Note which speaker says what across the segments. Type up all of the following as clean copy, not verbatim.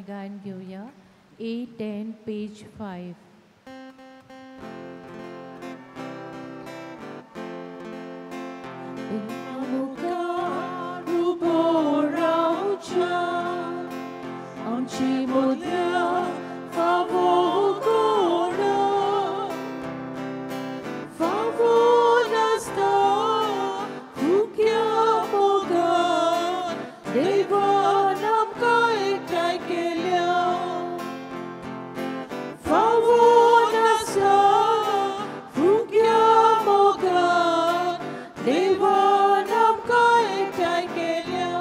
Speaker 1: गायन घेऊया. A10 page 5.
Speaker 2: Amci modlea favogora, favona sta, fuchiamo God, devanam kai kai kelia. Favona sta, fuchiamo God, devanam kai kai kelia.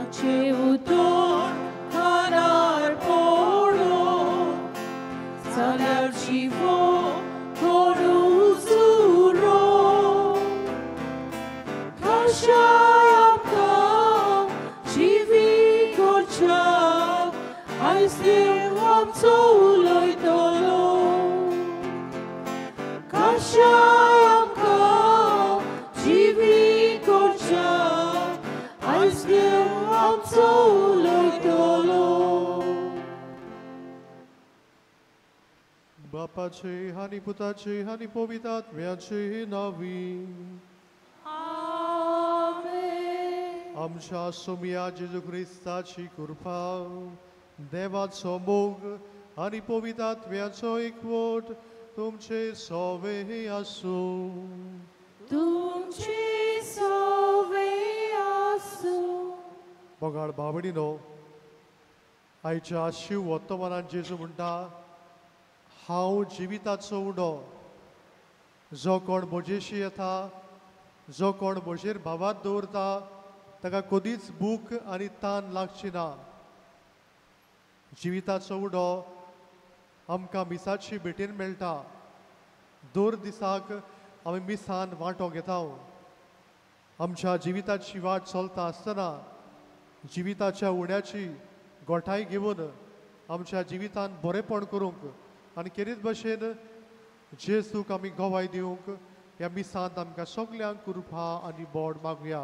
Speaker 2: Aceutor harar poro, salar chivo koruzuro, kashayam ka chivi korcha, aistim am soloi tolo, kashayam ka chivi korcha, aistim am soloi tolo.
Speaker 3: Bapaचे आणि पुताचे आणि पवित्रात्म्याचे नावी.
Speaker 2: Amen.
Speaker 3: आमच्या सोमिया जेजू ख्रिस्ताची कृपा, देवाचो मोग आणि पवित्रात्म्याचो एकवट तुमचे सवे आसो.
Speaker 2: तुमची सवे आसो.
Speaker 3: बोगाळ भावणीनो, आयच्या शिव वर्तमानात जेजू म्हणटा, हांव जिविताचो उडो. जो कोण म्हजेशी येता, जो कोण म्हजेर भावात दवरता, ताका कधीच भूक आनी तान लागची ना. जिविताचो उडो आमकां मिसाची भेटेन मेळटा. दर दिसाक आमी मिसान वांटो घेता. आमच्या जिविताची वाट चलता आसतना जिविताच्या उड्याची गोठाय घेवन आमच्या जिवितान बरेपण करूंक आनी खेरीत भशेन जेजूक आमी गोवाय दिवंक ह्या मिसांत आमकां सगल्यांक कृपा आनी बोड मागुया.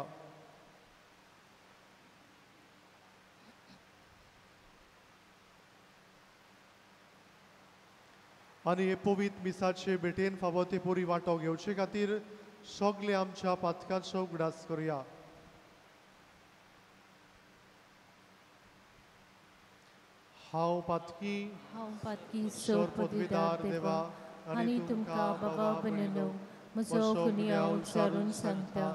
Speaker 3: आनी हे पवित्र मिसाचे भेटेन फावो ते पोरी वांटो घेवचे खातीर सगले आमच्या पातकांचो उगडास करुया. हांव
Speaker 1: पातकी सोर पदवीदार देवा आनी तुमकां बाबा बनलो म्हजो खुनिया उच्चारून सांगता.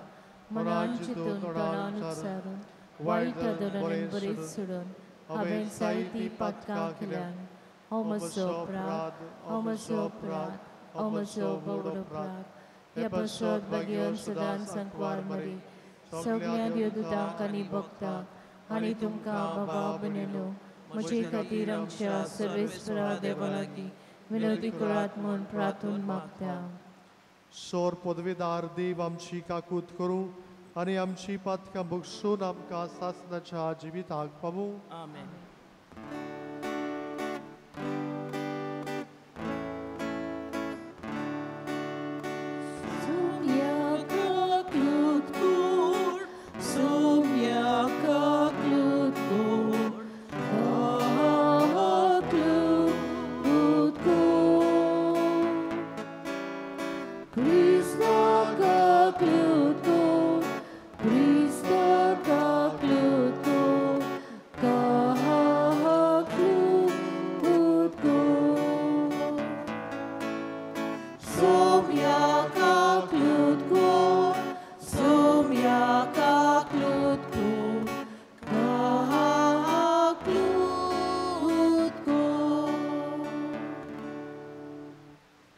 Speaker 1: मनान चिंतून तोंडान उच्चारून वायट आदरान बरेच सोडून हांवें जायतीं पातकां केल्यान. हो म्हजो अपराध, हो म्हजो अपराध, हो म्हजो व्हड अपराध. ह्या बसत बगयन सदांच सांकवार मरी सगळ्या देवदूतांक आनी भक्तांक आनी तुमकां बाबा बनलो म्हजे खातीर आमच्या सर्वेस्परा देवा लागीं विनवती करात म्हूण प्रार्थून मागता.
Speaker 3: सोर पदवीदार देव आमची काकूत करूं आनी आमची पातकां बगसून आमकां सासणाच्या जिविताक पावूं.
Speaker 4: आमेन.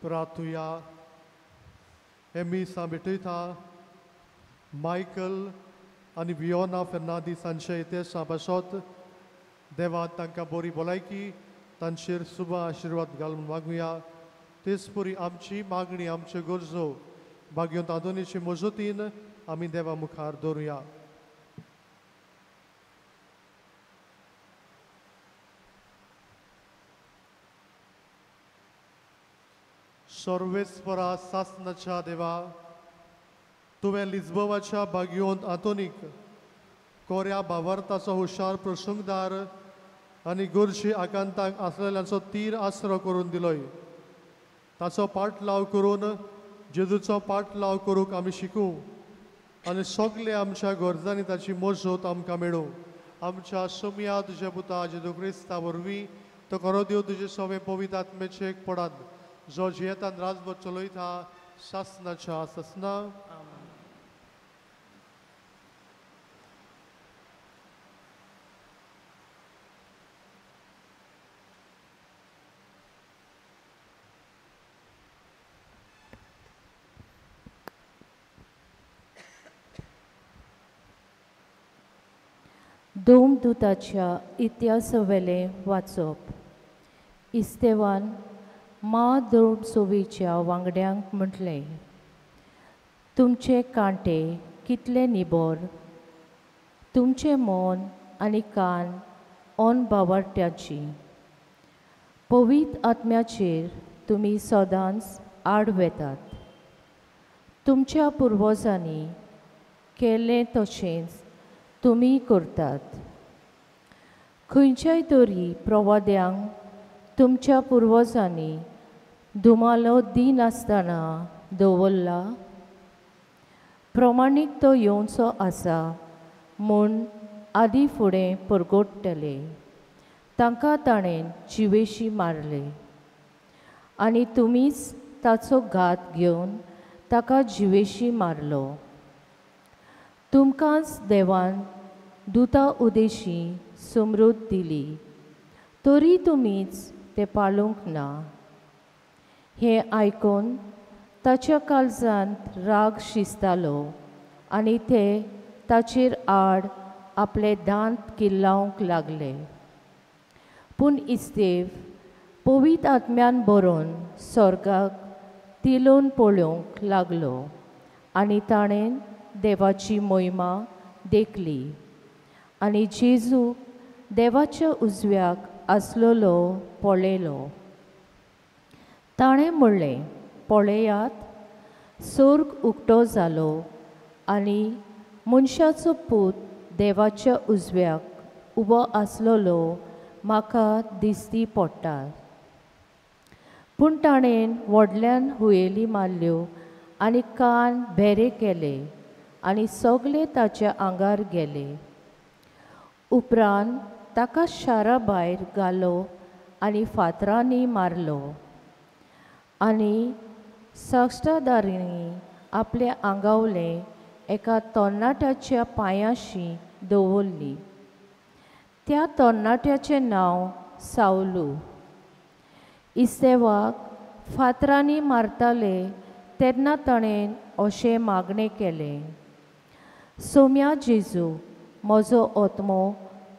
Speaker 3: प्रार्थुया. हे मिसा भेटयता मायकल आनी वियोना फेर्नांदीसांचे इतिहासा पासत देवा तांकां बरी भलायकी तांचेर शुभ आशिर्वाद घालून मागुया. तेच परी आमची मागणी आमच्यो गरजो भाग्योंत आदोनीचे मजतीन आमी देवा मुखार दवरुया. सर्वेस्परा सासणाच्या देवा, तुवें लिस्बोवाच्या बागयोंत आतोनीक कोऱ्या भावार्थाचो हुशार प्रसंगदार आनी गोरशी आकांताक आसलेल्यांचो तीर आसरो करून दिलोय. ताचो पाटलाव करून जेजूचो पाटलाव करूंक आमी शिकू आनी सगळे आमच्या गरजांनी ताची मजत आमकां मेळूं. आमच्या सोम्या तुज्या पुता जेजू क्रिस्ता वरवीं तो खरो देव तुजे सवे पवित्र आत्मेचे एक पडात जो जियेतान राजभर चलयता शासनाच्या ससना.
Speaker 1: दोमदूताच्या इतिहासावेले वाचप. इस्तेवान दोम चोवीच्या वांगड्यांक म्हटलें, तुमचे कांटे कितले निबोर, तुमचे मन आनी कान ओन बावारट्याची. पवित्र आत्म्याचेर तुमी सदांच आड वेतात. तुमच्या पुर्वजांनी केलें तशेंच तुमी करतात. खंयच्याय तरी प्रवाद्यांक तुमच्या पुर्वजांनी दुमालो दिनासतना दवरला. प्रमाणीक तो येवचो आसा म्हूण आदी फुडें परगोडटले. तांकां ताणें जिवेशी मारले आनी तुमीच ताचो घात घेवन ताका जिवेशी मारलो. तुमकांच देवान दुता उदेशी समृद्ध दिली, तरी तुमीच ते पाळूंक ना. हे आयकून ताच्या काळजांत राग शिजतालो आनी ते ताचेर आड आपले दांत किल्लावंक लागले. पूण इस्तेव पवित्र आत्म्यान बरोवन स्वर्गाक तिलोवन पळोवंक लागलो आनी ताणें देवाची महिमा देखली आनी जेजू देवाच्या उजव्याक आसलोलो पळयलो. ताणें म्हणलें, पळयात, स्वर्ग उक्तो जालो आनी मनशाचो पूत देवाच्या उजव्याक उबो आसलोलो म्हाका दिसती पडटा. पूण ताणें व्हडल्यान हुयेली मारल्यो आनी कान भेरे केले आनी सगळे ताच्या आंगार गेले. उपरांत ताका शारा भायर घालो आनी फातरांनी मारलो आनी साश्टादारांनी आपले आंगावले एका तरणाट्याच्या पांयाशी दवरली. त्या तरणाट्याचें नांव सावलू. इस्तेवाक फातरांनी मारताले तेन्ना ताणें अशें मागणें केलें, सोम्या जेजू, म्हजो आत्मो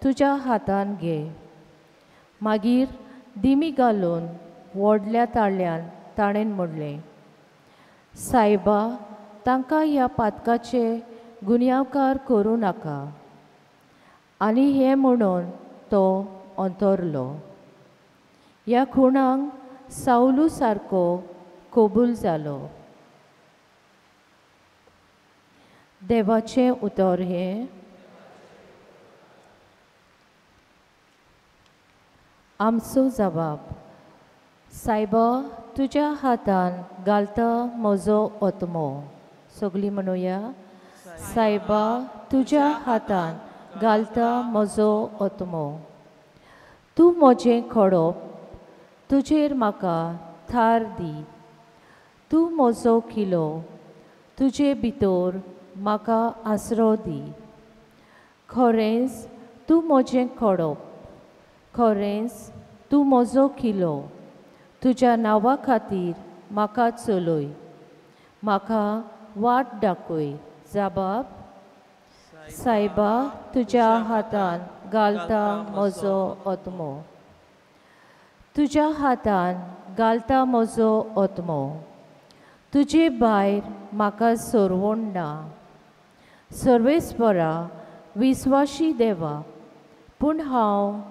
Speaker 1: तुज्या हातान घे. मागीर दिमी घालून व्हडल्या ताळ्यान ताणें म्हणलें, सायबा, तांकां ह्या पातकाचे गुन्यांवकार करूं नाका. आनी हें म्हणून तो अंतरलो. ह्या खुणाक सावलू सारको कबूल जालो. देवाचें उतर हें, आमचो जबाब, सायबा, तुज्या हातान घालता म्हजो आत्मो. सगळीं म्हणुया, सायबा, तुज्या हातान घालता म्हजो आत्मो. तूं म्हजें खडप, तुजेर म्हाका थार दी. तूं म्हजो किलो, तुजे भितर म्हाका आसरो दी. खरेंच तूं म्हजें खडप, खरेंच तूं म्हजो किलो. तुज्या नांवा खातीर म्हाका चलय, म्हाका वाट दाखय. जबाब, सायबा, तुज्या हातान घालता म्हजो आत्मो. तुज्या हातान घालता म्हजो आत्मो. तुजे भायर म्हाका सोरवण ना. सर्वेस्परा, विस्वाशी देवा, पूण हांव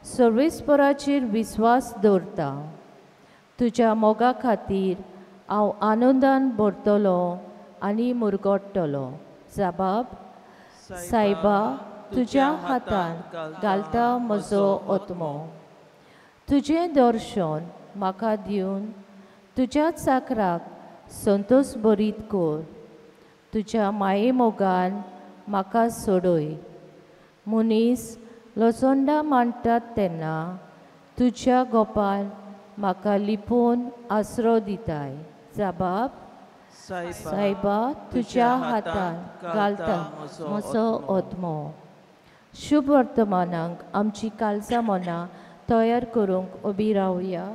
Speaker 1: सर्वेस्पराचेर विस्वास दवरता. तुज्या मोगा खातीर हांव आनंदान भरतलो आनी मुरगोडटलो. जबाब, सायबा, तुज्या हातांत घालता म्हजो आत्मो. तुजें दर्शन म्हाका दिवन तुज्या चाकराक संतोश भरीत कर. तुज्या माये मोगान म्हाका सोडय. मनीस लोचोंडा मांडटात तेन्ना तुज्या गोपान म्हाका लिपोवन आसरो दिताय. जबाब सायबा तुज्या हातांत घालता म्हजो आत्मो. शुभ वर्तमानांक आमची काळजां मनां तयार करूंक उबी रावया.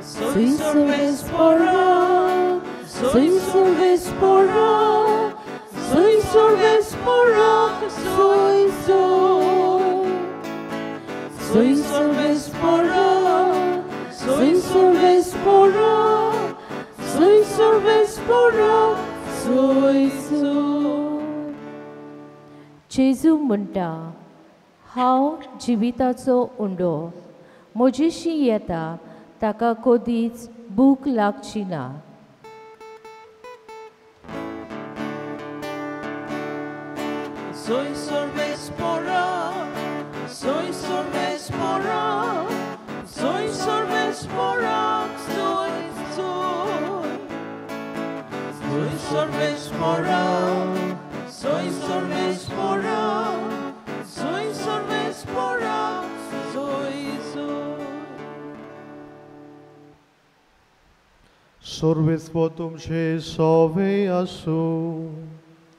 Speaker 2: Soy Sorvespora, soy Sorvespora, soy Sorvespora, soy soy. Soy Sorvespora, soy Sorvespora, soy Sorvespora, soy soy.
Speaker 1: जेजू म्हणटा, हांव जिविताचो उंडो. म्हजेशी येता ताका कधीच भूक लागची ना.
Speaker 2: Soy Sorvespora, soy Sorvespora, soy Sorvespora, soy soy. Soy Sorvespora, soy Sorvespora, soy Sorvespora, soy soy.
Speaker 3: Sorvespor तुमचे सोवे आसू.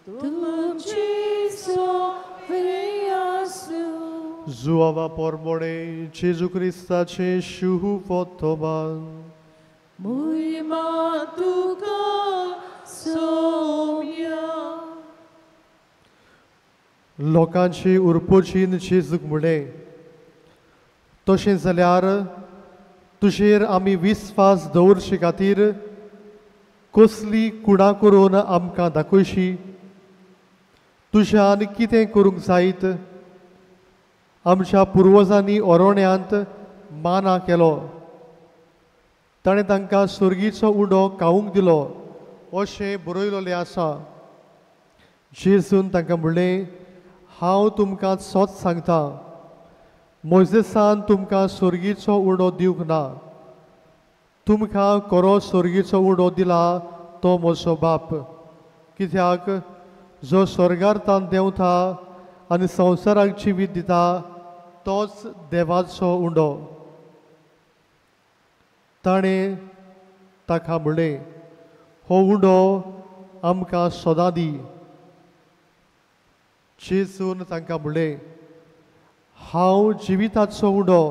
Speaker 2: तुमची सोवे आसू.
Speaker 3: जुआवा पोरमोणे जेजू क्रिस्ताचे शुभ वर्तमान.
Speaker 2: महिमा तुका सोम्या.
Speaker 3: लोकांची उरपोचीन जेजूक म्हणे, तशें जाल्यार तुजेर आमी विस्वास दवरचे खातीर कसली कुणां करून आमकां दाखयशी. तुज्यान कितें करूंक जायत. आमच्या पुर्वजांनी ओरोण्यांत माना केलो. ताणें तांकां स्वर्गीचो उंडो खावूंक दिलो अशें बरयलोलें आसा. जेजून तांकां म्हणलें, हांव तुमकां सोच सांगता, मोइसेसान तुमकां स्वर्गीचो उंडो दिवंक ना. तुमकां खरो स्वर्गीचो उंडो दिला तो म्हजो बाप. कित्याक जो स्वर्गार्थान देंवता आनी संवसाराक जिवीत दिता तोच देवाचो उंडो. ताणें ताका म्हणलें, हो उंडो आमकां सदां दी. जेजून तांकां म्हणलें, हांव जिविताचो उंडो.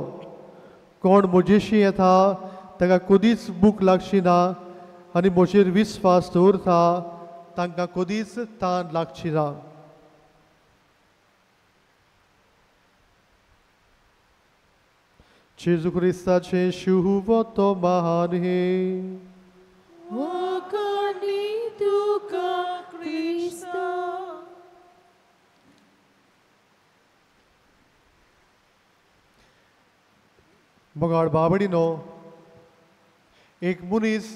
Speaker 3: कोण म्हजेशी येता ताका कधीच भूक लागची ना आनी म्हजेर विस्वास दवरता तांकां कधीच ताण लागची ना. जेजू क्रिस्ताचे शुभ वर्तमान हे.
Speaker 2: वखणी तुका क्रिस्ता.
Speaker 3: मोगाळ बाबडीनो, एक मनीस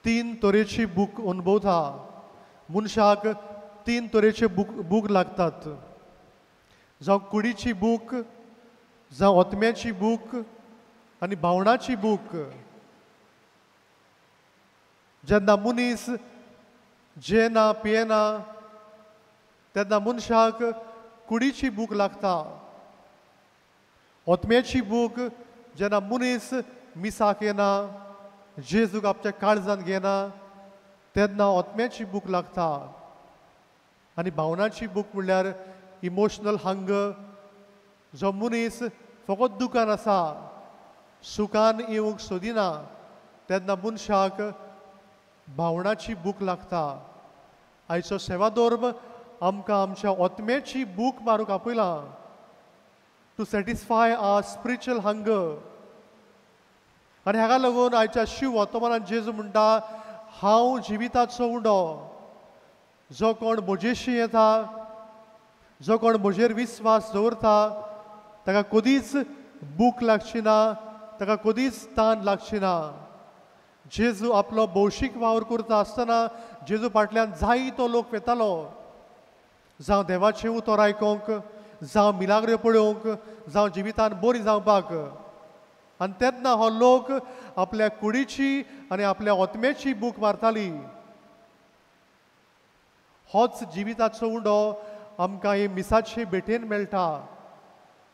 Speaker 3: 3 तरेची भूक अनुभवता. मनशाक 3 तरेचे भूक लागतात. जावं कुडीची भूक, जावं ओतम्याची भूक आनी भावणाची भूक. जेन्ना मनीस जेना पियेना तेन्ना मनशाक कुडीची भूक लागता. ओतम्याची भूक जेन्ना मनीस मिसाक येना, जेजूक आपल्या काळजान घेना तेन्ना ओतम्याची भूक लागता. आनी भावनाची भूक म्हणल्यार इमोशनल हंगर. जो मनीस फकत दुकान आसा, सुखान येवंक सोदिना तेन्ना मनशाक भावनाची भूक लागता. आयचो सेवाधर्म आमकां आमच्या ओतम्याची भूक मारूंक आपयला. To satisfy our spiritual hunger. आनी हाका लागून आयच्या शिव वर्तमानांत जेजू म्हणटा, हांव जिविताचो उंडो. जो कोण म्हजेशी येता, जो कोण म्हजेर विस्वास दवरता ताका कधीच भूक लागची ना, ताका कधीच ताण लागची ना. जेजू आपलो भौशीक वावर करता आसतना जेजू फाटल्यान जायतो लोक वेतालो, जावं देवाचें उतर आयकोंक, जावं मिलाग्र्यो पळोवंक, जावं जिवितान बरी जावपाक. आनी तेन्ना हो लोक आपल्या कुडीची आनी आपल्या ओतमेची बूक मारताली. होच जिविताचो उंडो आमकां हे मिसाचे भेटेन मेळटा.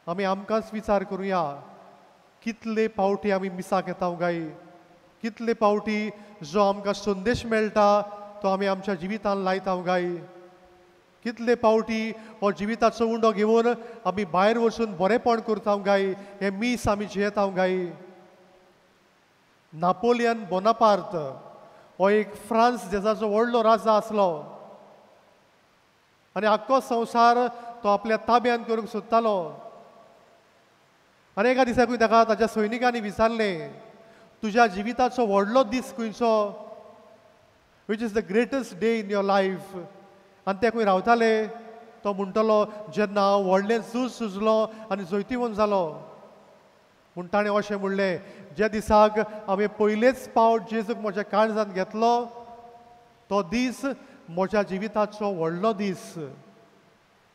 Speaker 3: आमी आमकांच विचार करुया, कितले पावटी आमी मिसाक येता गाय, कितले पावटी जो आमकां संदेश मेळटा तो आमी आमच्या जिवितान लायता गाय, कितले पावटी हो जिविताचो उंडो घेवन आमी भायर वचून बरेपण करता गाय, हे मीस आमी जियेता गाय. नापोलियन बोनापार्त हो एक फ्रांस देशाचो व्हडलो राजा आसलो आनी आख्खो संवसार तो आपल्या ताब्यान करूंक सोदतालो. आनी एका दिसाकूय ताका ताच्या सैनिकांनी विचारलें, तुज्या जिविताचो व्हडलो दीस खंयचो, which is the greatest day in your life. आनी ते खंय रावताले, तो म्हणटलो जेन्ना हांव व्हडलें झूज झुजलो आनी जैतिवंत जालो. पूण ताणें अशें म्हणलें, ज्या दिसाक हांवें पयलेच पावट जेजूक म्हज्या काळजांत घेतलो तो दीस म्हज्या जिविताचो व्हडलो दीस.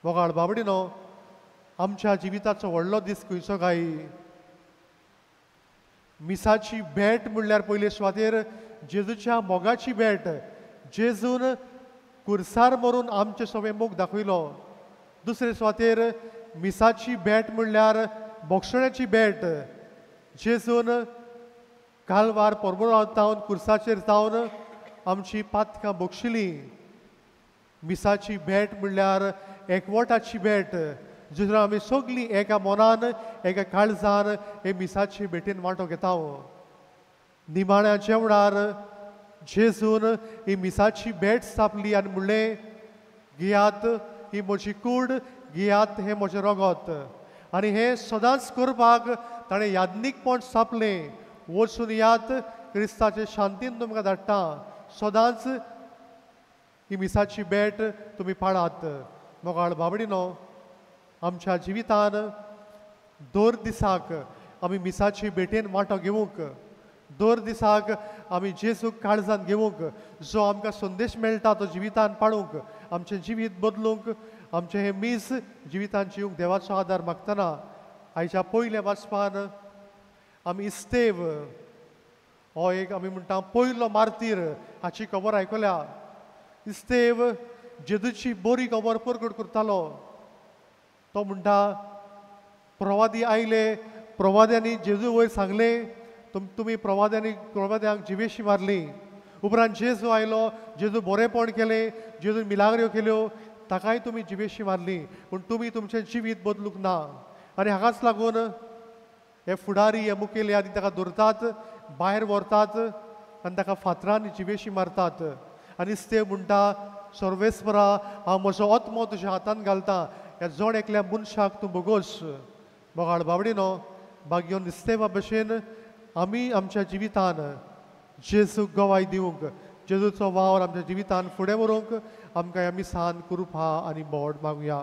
Speaker 3: मोगाळ बाबडीनो, आमच्या जिविताचो व्हडलो दीस खंयचो काय? मिसाची भेट म्हणल्यार पयले सुवातेर जेजूच्या मोगाची भेट. जेजून कुर्सार मरून आमचे सगळे मोग दाखयलो. दुसरे सुवातेर मिसाची भेट म्हणल्यार बोक्षण्याची भेट. जेजून कालवार पर्वरांत जावन कुर्साचेर जावन आमची पातकां बोक्षिली. मिसाची भेट म्हणल्यार एकवटाची भेट. जेजून आमी सगळीं एका मनान एका काळजान हे मिसाची भेटेन वांटो घेता. निमाण्या जेवणार जेजून ही मिसाची भेट स्थापली आनी म्हणलें, घेयात ही म्हजी कूड, घेयात हे म्हजें रगत. आनी हें सदांच करपाक ताणें यादनीकपण स्थापलें. वचून यात, क्रिस्ताचे शांतीन तुमकां धाडटा. सदांच ही मिसाची भेट तुमी पाळात. मोगाळ बाबडीनो, आमच्या जिवितान दर दिसाक आमी मिसाची भेटेन वांटो घेवंक, दर दिसाक आमी जेजूक काळजान घेवंक, जो आमकां संदेश मेळटा तो जिवितान पाळूंक, आमचें जिवीत बदलूंक, आमचें हें मीस जिवितान जिवंक देवाचो आदार मागतना आयच्या पयल्या वाचपान आमी इस्तेव हो एक आमी म्हणटा पयलो मार्तीर हाची खबर आयकल्या. इस्तेव जेजूची बरी खबर प्रकट करतालो. तो म्हणटा, प्रवादी आयले, प्रवाद्यांनी जेजू वयर सांगलें, तुमी प्रवाद्यांक जिवेशी मारली. उपरांत जेजू आयलो, जेजू बरेपण केलें, जेजून मिलाग्र्यो केल्यो, ताकाय तुमी जिवेशी मारली. पूण तुमी तुमचें जिवीत बदलूंक ना. आनी हाकाच लागून हे फुडारी हे मुखेली आदी ताका धरतात, भायर व्हरतात आनी ताका फातरांनी जिवेशी मारतात. आनी इस्तेव म्हणटा, सर्वेस्परा, हांव म्हजो आत्मो तुज्या हातान घालता, ह्या जोड एकल्या मनशाक तूं बोगोस. मोगाळ बाबडीनो, भाग्योन इस्तेवा भशेन आमी आमच्या जिवितान जेजूक गवाय दिवंक, जेजूचो वावर आमच्या जिवितान फुडें व्हरूंक आमकां ह्या मिसान कृपा आनी बोड मागुया.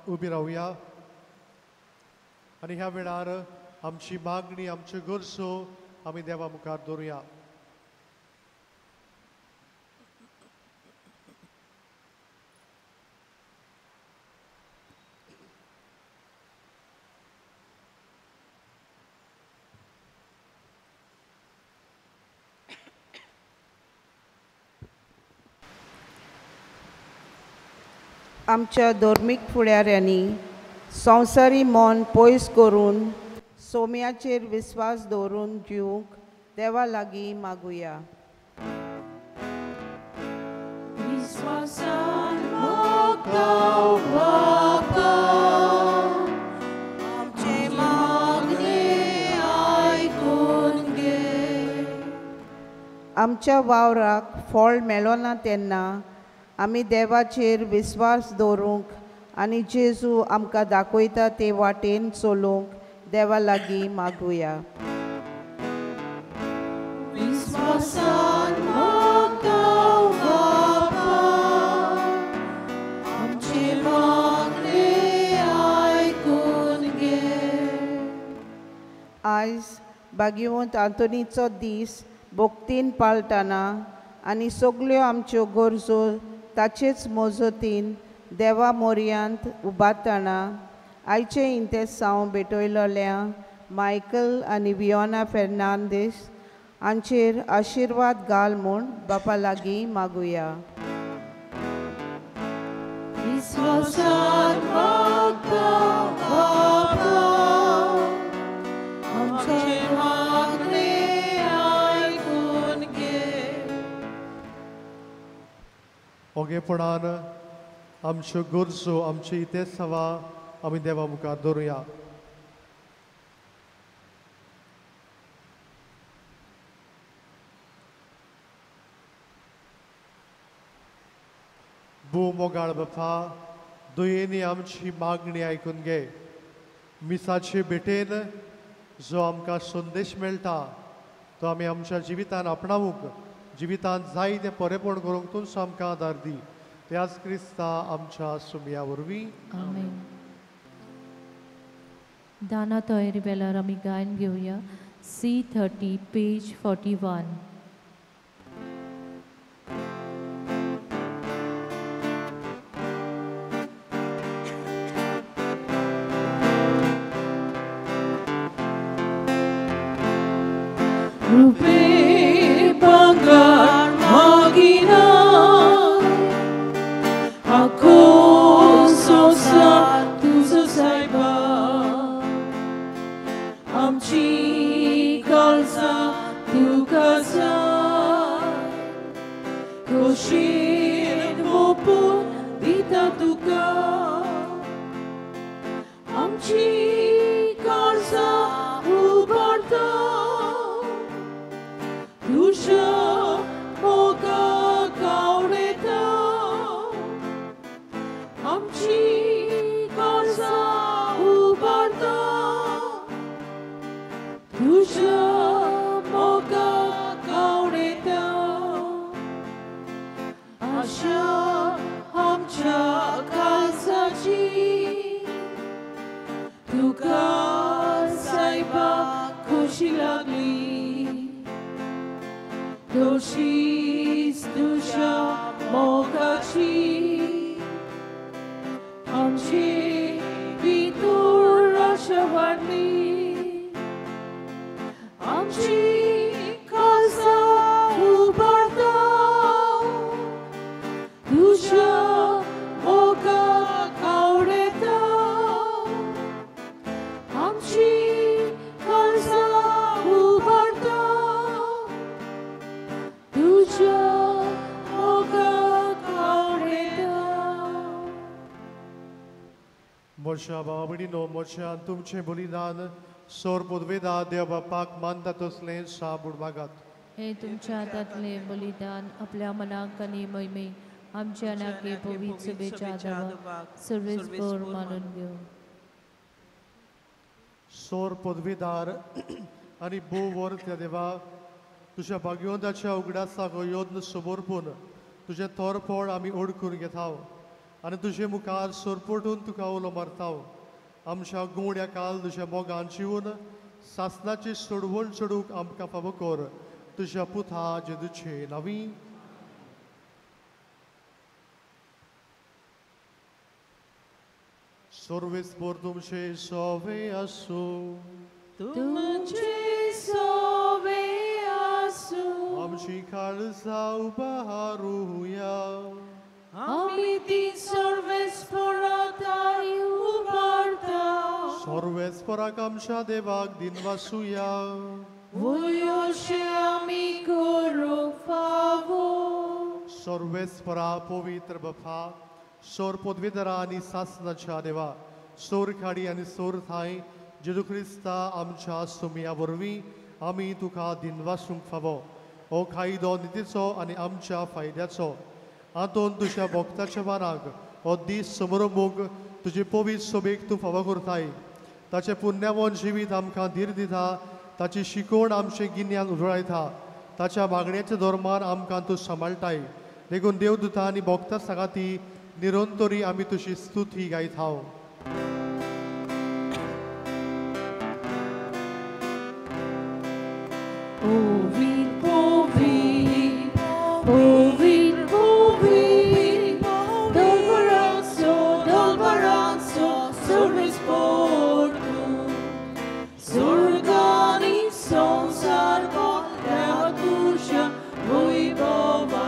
Speaker 3: उबी रावया आनी ह्या वेळार आमची मागणी, आमच्यो गरजो आमी देवा मुखार दवरुया.
Speaker 4: आमच्या धर्मीक फुडाऱ्यांनी संवसारी मन पयस करून सोम्याचेर विस्वास दवरून जिवंक देवा लागीं मागुया.
Speaker 2: विस्वासान मोगाव बापा
Speaker 4: आमच्या वावराक फळ मेळो ना तेन्ना आमी देवाचेर विस्वास दवरूंक आनी जेजू आमकां दाखयता ते वाटेन चलूंक देवा लागीं मागुया.
Speaker 2: विस्वासान मागतां बापा, आमचे मागणे आयकून घे.
Speaker 4: आयज भाग्यवंत आंतोनीचो दीस भोक्तीन पाळटना आनी सगल्यो आमच्यो गरजो ताचेच मोजतीन देवा मोरयांत उबारतना आयचे इंतेसांव भेटयलोल्या मायकल आनी वियोना फेर्नांदीस हांचेर आशिर्वाद घाल म्हूण बापा लागीं मागुया.
Speaker 2: विस्वासान मागतां बापा, आमचे मागणे आयकून घे.
Speaker 3: ओगेपणान आमच्यो गरजो आमची इतेसांवां आमी देवा मुखार दवरुया. भू मोगाळ बापा, दुयेनी आमची मागणी आयकून घे. मिसाचे भेटेन जो आमकां संदेश मेळटा तो आमी आमच्या जिवितान आपणावूंक, जिवितांत जाय तें बरेपण करूंक तूं आमकां आदार दी. त्याच क्रिस्ता आमच्या सुमया वरवीं.
Speaker 1: आमेन. दाना तयारी वेळार आमी गायन घेवया C30 पेज 41.
Speaker 2: रुपे भांगार मागिना, आखो संवसार तुजो सायबा. आमची काळजां तुका जाय, खोशेन ओपून दिता तुका. आमची काळजां उबारता तुझ्या मोगाक आवडटा. आमची काळजां उबारता तुझ्या मोगाक आवडटा. आशा आमच्या काळजाची तुका सायबा खोशी लागली. दोशीच तुझ्या मोगाची आमची भितर आशा वाडली. आमची काळजां उबारता तुझ्या मोगाक आवडटा. आमची काळजां उबारता तुझ्या मोगाक आवडटा.
Speaker 3: मोर्चा भावा भयणीनो, मोर्चान तुमचें बलिदान सोर पदवेदा देव बापाक मानता तसलें शाबूड मागात.
Speaker 1: हे तुमच्या हातांतले बलिदान आपल्या मनाक आनी मैमे आमच्या नागे पवित्र सभेच्या आदाराक सर्वेस्पर मानून घेऊ.
Speaker 3: सोर पदवीदार आनी भोव वर त्या देवा, तुझ्या भाग्यवंताच्या उगडासाक योद्न समोरपून तुझें तोरपण आमी ओळखून घेताव आनी तुजे मुखार सोरपटून तुका उलो मारताव. आमच्या गुंवड्या काल तुज्या मोगान जिवन सासनाची सोडवण चडूंक आमकां फावो कर. तुज्या पुता जेजूचे नांवी. सर्वेस्पर तुमचे सोवे आसूं.
Speaker 2: तुमचे सोवे आसूं.
Speaker 3: आमची काळजां उबारूया.
Speaker 2: आमी ती सर्वेस्पराताय उबारता.
Speaker 3: सर्वेस्पराक आमच्या देवाक दिनवासुया.
Speaker 2: वयोशे आमी करूंक फावो.
Speaker 3: सर्वेस्परा पवित्र बापा, सोर पदवीधरा आनी सासनाच्या देवा, सोर खाडी आनी सोर थाय जेजू क्रिस्ता आमच्या सुमया वरवीं आमी तुका दिनवासूंक फावो. हो खायदो नितीचो आनी आमच्या फायद्याचो हातून तुज्या भक्ताच्या बाराक हो दीस समोरमूग तुजे पवित्र सोबेक तूं फावो करताय ताचें पुण्यवान जिवीत आमकां धीर दिता ताची शिकवण आमचे गिन्यान उजळायता ताच्या मागण्याच्या धोरमार आमकां तूं सांबाळटाय देखून देवदूता आनी भक्तां सांगाती निरंतरी आमी तुजी स्तुती गायता
Speaker 2: Povin, povin, povin, povin, dolbaranzo, sorrisportu, sorgani sonsarko, ratusha, voibova,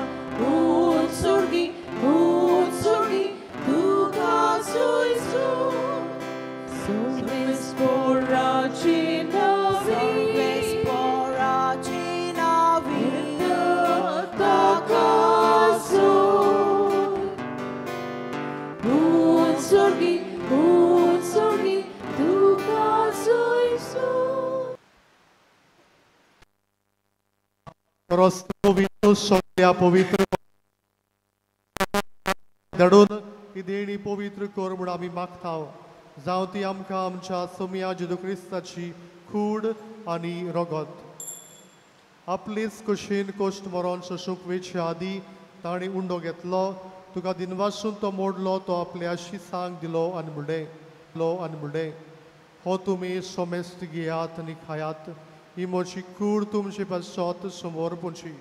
Speaker 2: utsurgi, duka suisu, sorrisporacina,
Speaker 3: सगळ्या पवित्र धाडून ही देणी पवित्र कर म्हूण आमी मागता जावं ती आमकां आमच्या सोम्या जेजू क्रिस्ताची कूड आनी रगत आपलीच कुशीन कोश्ट मरोन सोसूंक वेच्या आदी ताणी उंडो घेतलो तुका दिनवासून तो मोडलो तो आपल्या शिसांक दिलो आनी म्हणलें हो तुमी सोमेस्त घेयात आनी खायात ही म्हजी कूड तुमचे पासत समोर पोंची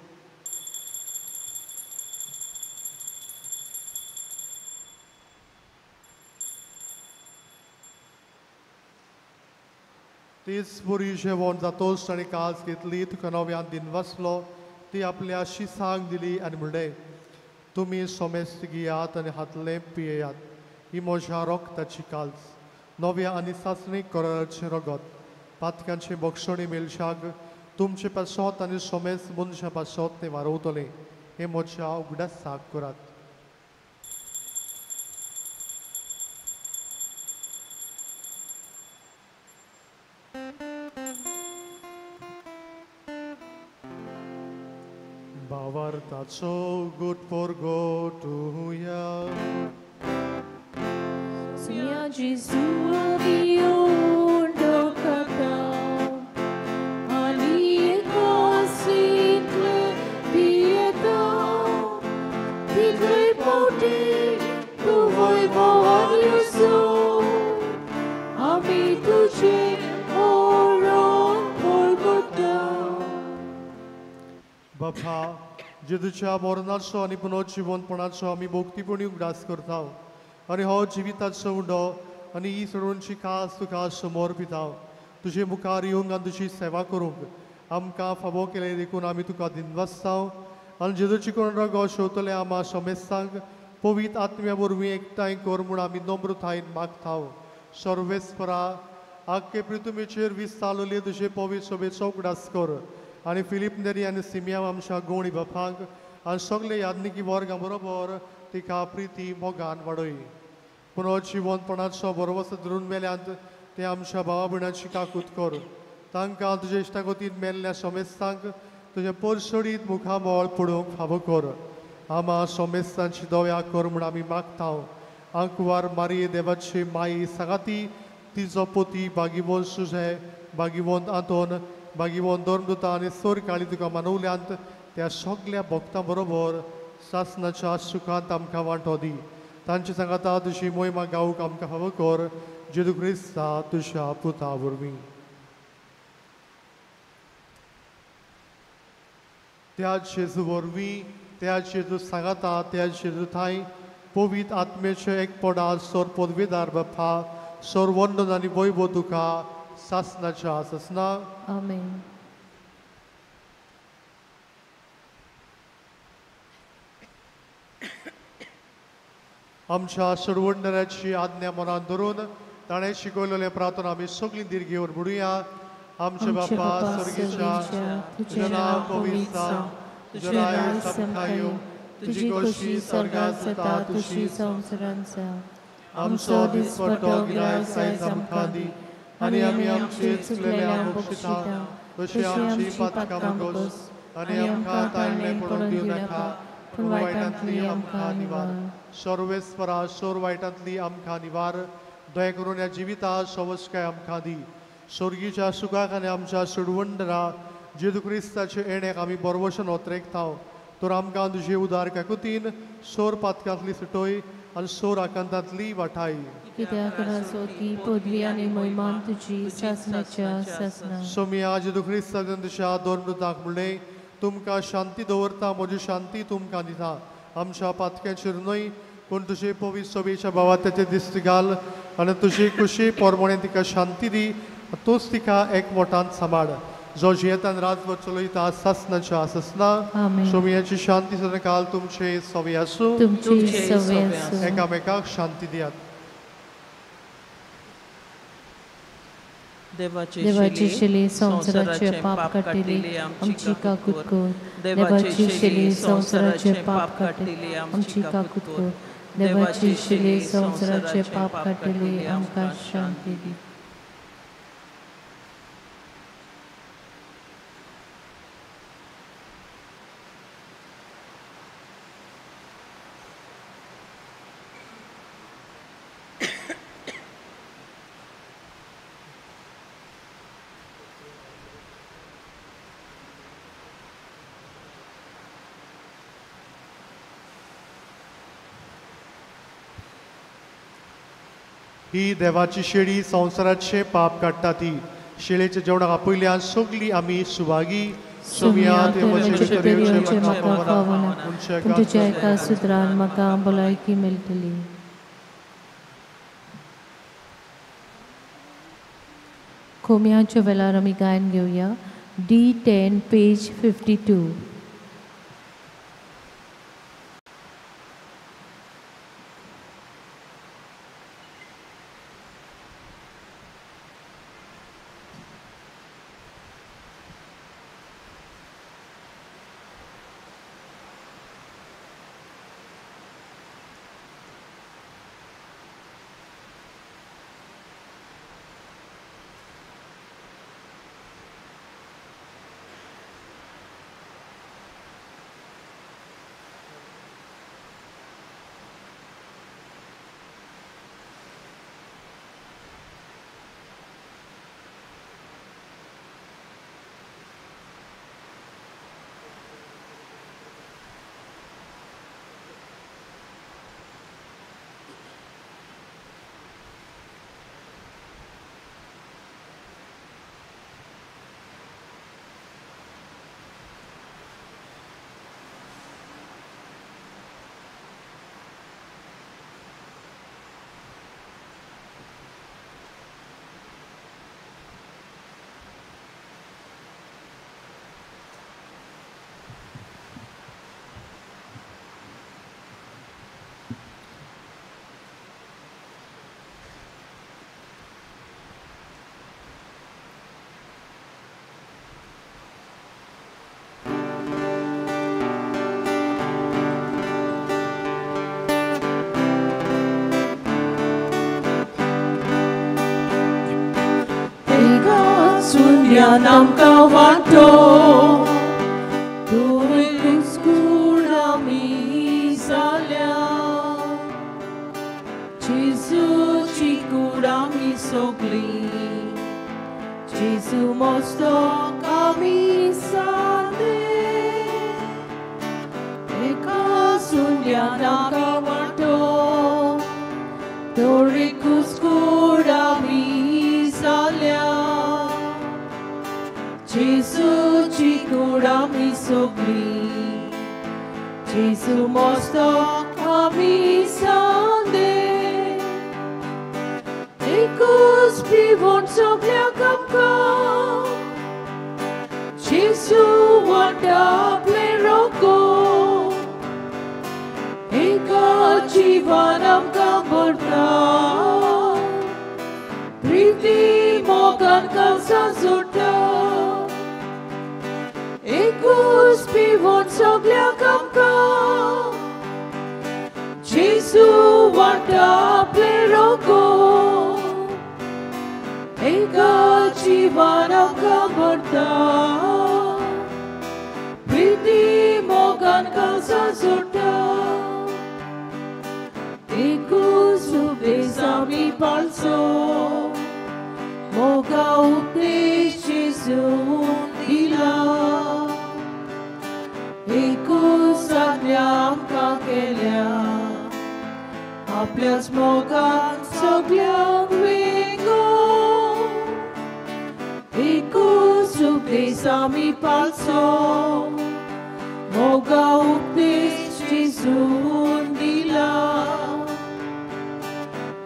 Speaker 3: तीच बरी जेवण जातोच ताणी कास घेतली तुका नव्यान दिनवासलो ती आपल्या शिसांक दिली आनी म्हणलें तुमी सोमेस्त घेयात आनी हातले पियेयात ही म्हज्या रोगताची काल्स नव्या आनी सासणीक कराराचें रगत पातकांचे बक्षणी मेलशाक तुमचे पासत आनी सोमेस्त मनशा पासत ते वारवतले हे म्हज्या उगडासाक करात Bavartaco gut porgotuja.
Speaker 2: Sia Gesù mio docatao, ali cositle pietà, ti tre pauti, tu vuoi morir su, ami tu ce oron porgotao.
Speaker 3: बापा जेजूच्या मरणाचो आनी पुनर्जीवनपणाचो आमी भोक्तीपणी उगडास करता आनी हो जिविताचो उंडो आनी ही सडोवची कास तुका समोर पिता तुजे मुखार येवंक आनी तुजी सेवा करूंक आमकां फावो केले देखून आमी तुका दिनवासता आनी जेजूची कोण रगो शेवतले आमा सोमेस्तांक पवित्र आत्म्या वरवीं एकठांय कर म्हूण आमी नम्रतायेन मागता सर्वेस्परा आख्खे पृथ्वीचेर विस्तारलेले तुजे पवित्र सोबेचो उगडास कर आनी फिलीप नेरी आनी सिमिया आमच्या गोणी बापांक आनी सगळे यादनिकी वर्गां बरोबर तिका प्रिती मोगान वाडय पुनर्जीवनपणाचो बरोवस धरून मेल्यांत ते आमच्या भावा भयणाची काकूत कर तांकां तुजे इश्टागतीन मेल्ल्या सोमेस्तांक तुजे परसडीत मुखामोळ पडूंक फावो कर आमा सोमेस्तांची दोव्या कर म्हूण आमी मागता आंकवार मारये देवाची माई सांगाती तिचो पोती बागिवोन सुजे बागिवोन आंतोन बागिवोन धर्मदूता आनी सोर काळी तुका मानवल्यांत त्या सगळ्या भक्तां बरोबर सासनाच्या सुखांत आमकां वांटो दी तांचे सांगाता तुजी मोहिमा गावूंक आमकां फावो कर जेजू क्रिस्ता तुज्या पुता वरवीं त्या जेजू वरवीं त्या जेजू सांगाता त्या जेजू थंय पवित्र आत्मेचे एकपडा सोर पदवीदार बापा सोर वंदन आनी वैभव तुका सासनाच्या ससना
Speaker 1: आमेन.
Speaker 3: आमच्या सर्वंडराची आज्ञा मनात धरून ताणें शिकवलेले प्रार्थना आमी सगळीं दीर घेवन म्हणुया आमचे बापा स्वर्गीच्या तुजें नांव पवित्र जावं तुजें राय समखाय येवं तुजी खोशी स्वर्गांत जाता तशी संवसारांत जावं आमचो दिसपट्टो गिरायक आयज आमकां दी आनी आमी आमचे चुकलेल्यांक बक्षिता तशी आमची पातकां मागोस आनी आमकां ताळणे पडून दिवं नाका पूण वायटांतली आमकां निवार सर्वेस्परा सोर वायटांतली आमकां निवार दया करून ह्या जिविता सवस्काय आमकां दी स्वर्गीच्या सुखाक आनी आमच्या सुडवंडरा जेजू क्रिस्ताचे येण्याक आमी बरोवशेन ओतरेकताव तर आमकां तुजे उदार काकुतीन सोर पातकांतली सुटोय आनी सोर आकांतांतली वाटाय
Speaker 1: कित्याक रासोती पदवी आनी महिमान तुजी सासणाच्या सासना
Speaker 3: सोम्या जेजू क्रिस्तान तुज्या दोन मृताक म्हणले तुमकां शांती दवरता म्हजी शांती तुमकां दिता आमच्या पातक्याचेर न्हय पूण तुजे पवित्र सभेच्या भावा तेचे दिश्टी घाल आनी तुजी खुशी पोरमोणे तिका शांती दी तूंच तिका एकवटान सांबाळ जो जियेतान राजभर चलयता सासनाच्या सासना सोमयाची शांती सदां काल तुमचे सवे आसूं एकामेकाक शांती दियात
Speaker 1: देवाची शिली संवसाराचे पाप काटिली आमची काकूत कर देवाची शिली संवसाराचे पाप काटिली आमची काकूत कर देवाची शिली संवसाराचे पाप काटिली आमकां शांती दी
Speaker 3: ही देवाची शेळी संवसाराचे पाप काडटा ती शेळेच्या जेवणाक आपयल्यान सगळीं आमी सुवागी सोमया
Speaker 1: तुज्या एका सुत्रान म्हाका भलायकी मेळटली खोम्याच्या वेळार आमी गायन घेवया D10 page 52
Speaker 2: Namka wanto Tuwi kuskura mi salya Jesu chikura mi sogli Jesu mosto kami sade Eka sunya namka wanto Tuwi kuskura mi salya Jesu chikura mi sogli Jesu mosto kami sande Ekus pivon soglia kamka Jesu wanda pleroko Eka jivanam kamborta Priti mogan kalsa zutta Ekus pivon soglia kamka Jesu wanta pleroko Eka jivanam kamborta zuta Ikus उपदेश आम्ही पाळचो मोगा उपदेश जेजून दिला एकूच आज्ञा आमकां केल्या आपल्याच मोगान सगळ्यांक वेगो एकूच उपदेश आम्ही पाळचो मोगा उपदेश जेजून दिला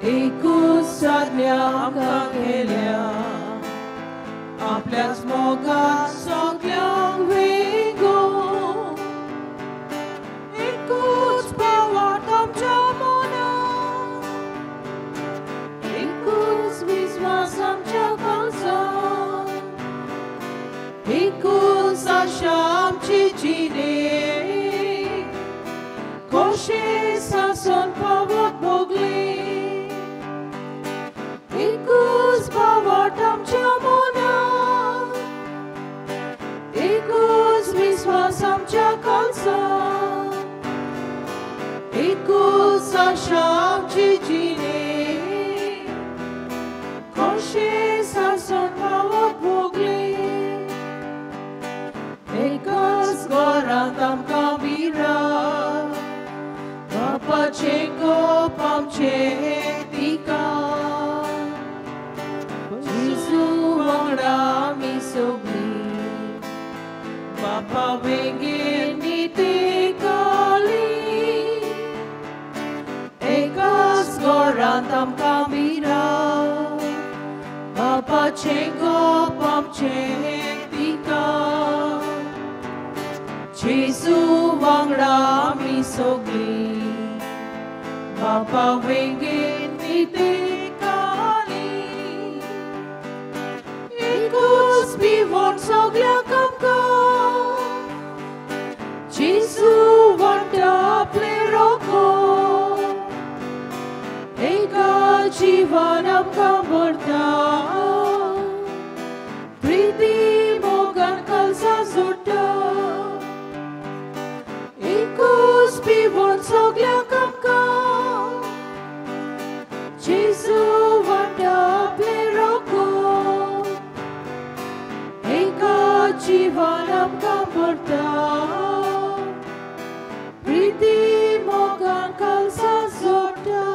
Speaker 2: एकूच आज्ञा आमकां केल्या आपल्याच मोगान सगळ्यांक वेगो एकूच पावट आमच्या मनांत एकूच विश्वास आमच्या काळजांत एकूच आशा आमची जिणे कशें सासन पावत भोगले एकूच पावट आमच्या मनांत एकूच विश्वास आमच्या काळजांत एकूच आशा आमची जिणे कशें सासन पावत भोगले एकाच घरांत आमकां बिरां बापाचें गोप आमचें तिका जेजू वांगडा आमी सगळीं बापा बेगीन नितेकाली एकाच घरांत आमकां बिरां बापाचें गोप आमचें तिका जेजू वांगडा आमी सगळीं बापा बेगीन नितेकाली एकूच पिवण सगळ्यांक आमकां जेजू वांटा आपले रोखो एका जिवन आमकां भरता प्रिती मोगान काळजां जोडटा एकूच पिवण सगळ्यांक आमकां जेजू वांटा आपले रोखो एका जिवन आमकां भरता प्रिती मोगान काळजां जोडटा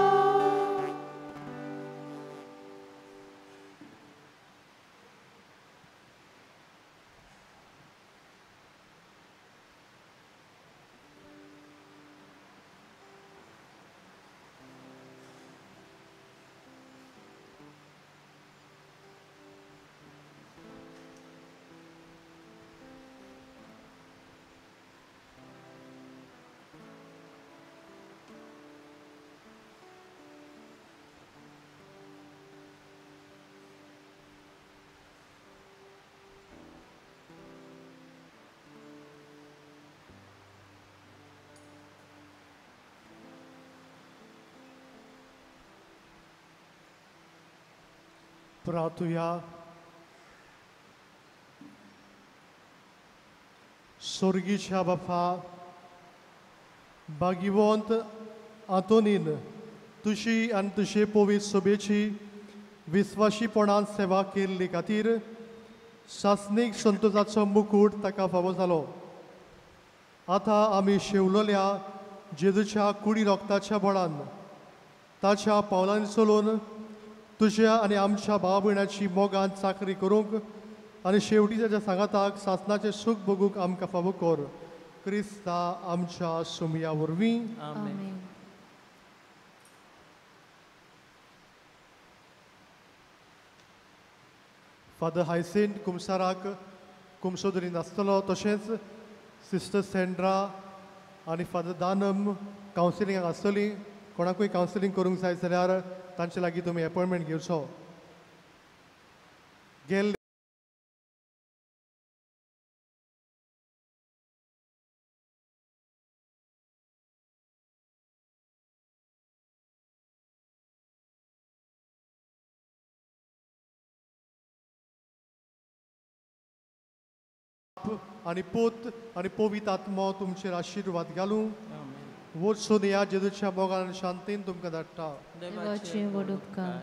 Speaker 3: प्रार्थुया स्वर्गीच्या बापा भागिवंत आंतोनीन तुशी आनी तुजे पवित्र सभेची विस्वाशीपणान सेवा केल्ली खातीर शासनीक संतोषाचो मुकूट ताका फावो जालो आतां आमी शेवलोल्या जेजूच्या कुडी रोगताच्या बळान ताच्या पावलांनी चलून तुज्या आनी आमच्या भाव भयणाची मोगान चाकरी करूंक आनी शेवटी ताच्या सांगाताक सासणाचें सूख भोगूंक आमकां फावो कर क्रिस्ता आमच्या सुमया वरवीं
Speaker 1: आमेन.
Speaker 3: फादर हायसेंट कुमसाराक कुमसोदरी नासतलो तशेंच सिस्टर सेंड्रा आनी फादर दानम कावन्सिलिंगाक आसतलीं कोणाकूय कावन्सिलींग करूंक जाय जाल्यार तांचे लागीं तुमी अपॉयंटमेंट घेवचो गेल्ले आनी पूत आनी पवित्र आत्मो तुमचेर आशिर्वाद घालूं वचून या जेजूच्या मोगान शांतीन तुमकां धाडटा
Speaker 1: देवाचे व्हड उपकार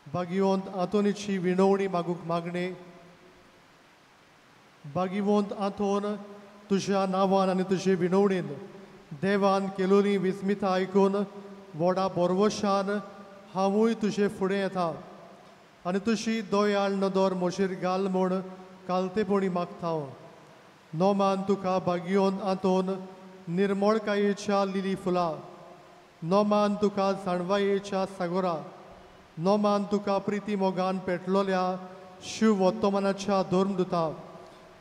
Speaker 3: भागिवंत आंतोनीची विणवणी मागूंक मागणे भागिवंत आंतोन तुज्या नांवान आनी तुजे विणवणेन देवान केलोली विस्मिताय आयकून व्हडा बोरवोशान हांवूय तुजे फुडें येता आनी तुजी दोयाळ नदर म्हजेर घाल म्हूण कालतेपणी मागता नोमान तुका भागिवंत आंतोन निर्मळकायेच्या लिली फुलां नोमान तुका जाणवायेच्या सागोरा नोमान तुका प्रिती मोगान पेटलोल्या शिव वर्तमानाच्या धर्म दिता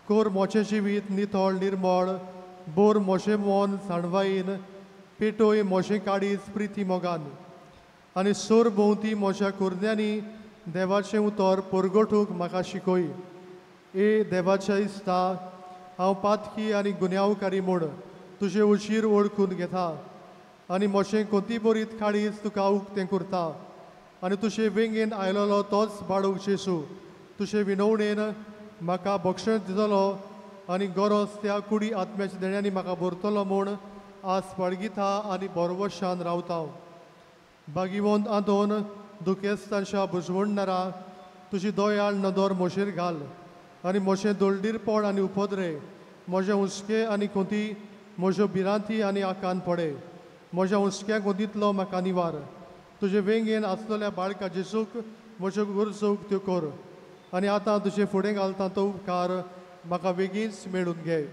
Speaker 3: कोर मोचें जिवीत नितळ निर्मळ बोर मोचें मोन जाणवायेन पेटोय मोचें काडीज प्रिती मोगान आनी सोर भोंवती म्हज्या कुरण्यांनी देवाचें उतर परगटूंक म्हाका शिकय ए देवाच्या इस्ता हांव पातकी आनी गुन्यांवकारी म्हूण तुजे उशीर वळखून घेता आनी मोचें कोती बरीत काडीज तुका उक्तें करता आनी तुजे वेंगेन आयलोलो तोच बाळूक जेसू तुजे विणवणेन म्हाका भक्षण दितलो आनी गरज त्या कुडी आत्म्याच्या देण्यांनी म्हाका भरतलो म्हूण आस बाळगिता आनी बोरवोशान रावता भागिवंत आंतोन दुखेस्तांच्या बुजवणदारा तुजी दोयाळ नदर म्हजेर घाल आनी म्हजें दोलडीरपण आनी उपद्रे म्हजें हुस्के आनी कोती म्हज्यो भिरांती आनी आकान पडे म्हज्या हुस्क्या कोंतींतलो म्हाका निवार तुजे वेंगेन आसलेल्या बाळका जेजूक म्हज्यो गरजोक त्यो कर आनी आतां तुजे फुडें घालता तो उपकार म्हाका बेगीनच मेळून घे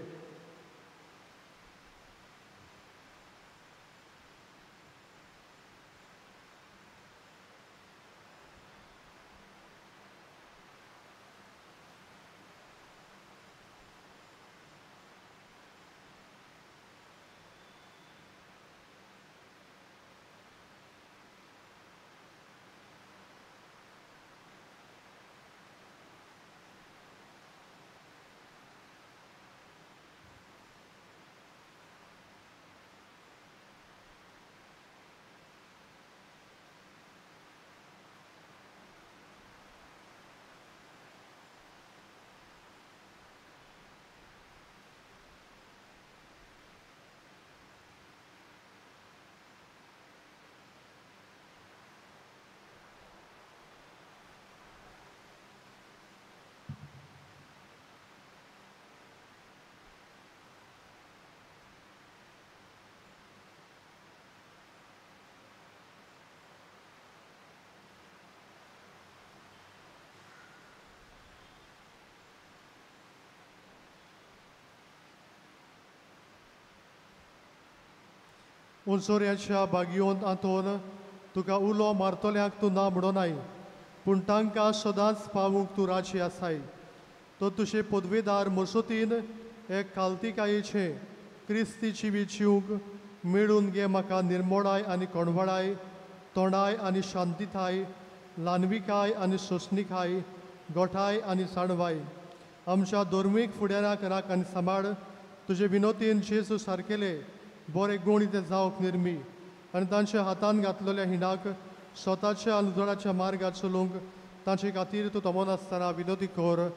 Speaker 3: उंचोऱ्याच्या भागिवंत आंतोन तुका उलो मारतल्याक तूं ना म्हणोनाय पूण तांकां सदांच पावूंक तूं राजी आसाय तो तुजे पदवेदार मसोतीन एक काल्तिकायेचें क्रिस्ती जिवीत जिवंक मेळून घे म्हाका निर्मळाय आनी कोणवळाय तोंडाय आनी शांतीताय ल्हानविकाय आनी सोंसणीकाय गोठाय आनी जाणवाय आमच्या धर्मीक फुडाराक राख आनी सांबाळ तुजे विनोतीन जेजू सारकेले बरे गुण ते जावंक निर्मी आनी तांच्या हातान घातलेल्या हिणाक स्वताच्या अनुजोडाच्या मार्गात चलूंक तांचे खातीर तूं तमोन आसतना विनोदी कर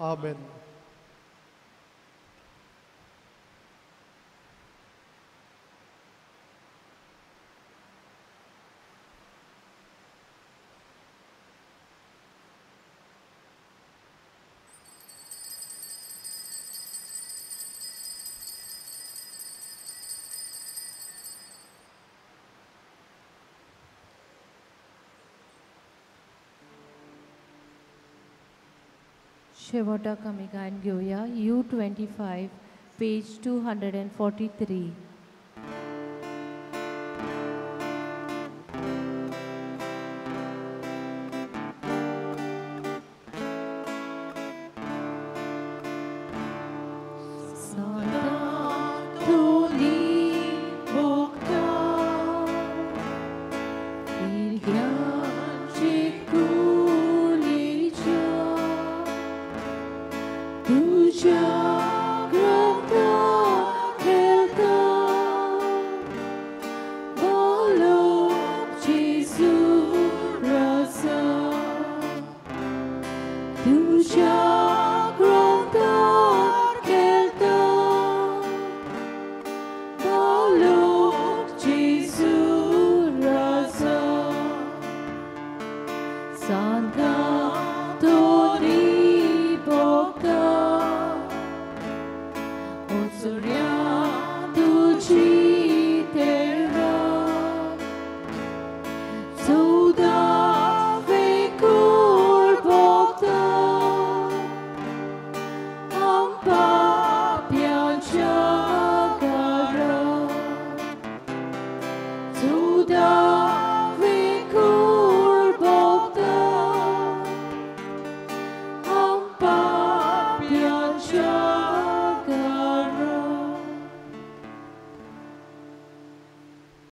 Speaker 3: आमेन
Speaker 1: शेवटाक आमी गायन घेवया U25 पेज 243